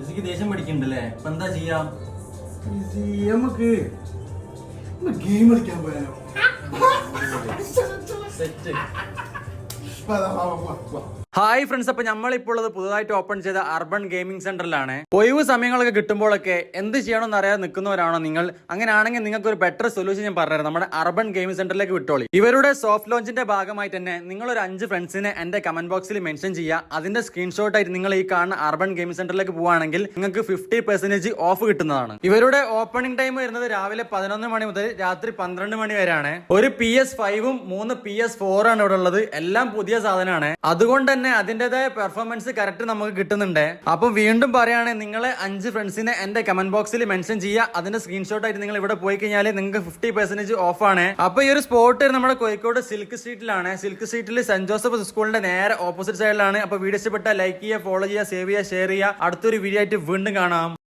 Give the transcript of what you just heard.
ഇസിക്ക് ദേഷ്യം പിടിക്കണ്ടല്ലേ? ഇപ്പൊ എന്താ ചെയ്യാം? നമുക്ക് ഗെയിം കളിക്കാൻ പോയാലോ? സെറ്റ്. വാ, വാ, വാ, വാ. ഹായ് ഫ്രണ്ട്സ്, അപ്പൊ നമ്മളിപ്പോൾ ഉള്ളത് പുതുതായിട്ട് ഓപ്പൺ ചെയ്ത അർബൻ ഗെയിമിംഗ് സെന്ററിലാണ്. ഒഴിവ് സമയങ്ങളൊക്കെ കിട്ടുമ്പോഴൊക്കെ എന്ത് ചെയ്യണമെന്ന് അറിയാതെ നിൽക്കുന്നവരാണോ നിങ്ങൾ? അങ്ങനെയാണെങ്കിൽ നിങ്ങൾക്ക് ഒരു ബെറ്റർ സൊല്യൂഷൻ ഞാൻ പറഞ്ഞുതരാം. നമ്മുടെ അർബൻ ഗെയിമിംഗ് സെന്ററിലേക്ക് വിട്ടോളി. ഇവരുടെ സോഫ്റ്റ് ലോഞ്ചിന്റെ ഭാഗമായിട്ട് തന്നെ നിങ്ങൾ ഒരു 5 ഫ്രണ്ട്സിനെ എന്റെ കമന്റ് ബോക്സിൽ മെൻഷൻ ചെയ്യുക. അതിന്റെ സ്ക്രീൻഷോട്ട് ആയിട്ട് നിങ്ങൾ ഈ കാണുന്ന അർബൻ ഗെയിമിംഗ് സെന്ററിലേക്ക് പോവുകയാണെങ്കിൽ നിങ്ങൾക്ക് 50% ഓഫ് കിട്ടുന്നതാണ്. ഇവരുടെ ഓപ്പണിംഗ് ടൈം വരുന്നത് രാവിലെ 11 മണി മുതൽ രാത്രി 12 മണി വരെയാണ്. ഒരു PS5ഉം 3 PS4 ആണ് ഇവിടെ ഉള്ളത്. എല്ലാം പുതിയ സാധനമാണ്. അതുകൊണ്ട് തന്നെ അതിന്റേതായ പെർഫോമൻസ് കറക്റ്റ് നമുക്ക് കിട്ടുന്നുണ്ട്. അപ്പൊ വീണ്ടും പറയാണ്, നിങ്ങളെ 5 ഫ്രണ്ട്സിനെ എന്റെ കമന്റ് ബോക്സിൽ മെൻഷൻ ചെയ്യുക. അതിന്റെ സ്ക്രീൻഷോട്ട് ആയിട്ട് നിങ്ങൾ ഇവിടെ പോയി കഴിഞ്ഞാൽ നിങ്ങൾക്ക് 50% ഓഫ് ആണ്. അപ്പൊ ഈ ഒരു സ്പോട്ട് നമ്മുടെ കോഴിക്കോട് സിൽക്ക് സ്ട്രീറ്റിലാണ്. സിൽക്ക് സ്ട്രീറ്റിൽ സെന്റ് ജോസഫ് സ്കൂളിന്റെ നേരെ ഓപ്പോസിറ്റ് സൈഡിലാണ്. അപ്പൊ വീഡിയോ ഇഷ്ടപ്പെട്ടാൽ ലൈക്ക് ചെയ്യുക, ഫോളോ ചെയ്യുക, സേവ് ചെയ്യുക, ഷെയർ ചെയ്യുക. അടുത്തൊരു വീഡിയോ ആയിട്ട് വീണ്ടും കാണാം.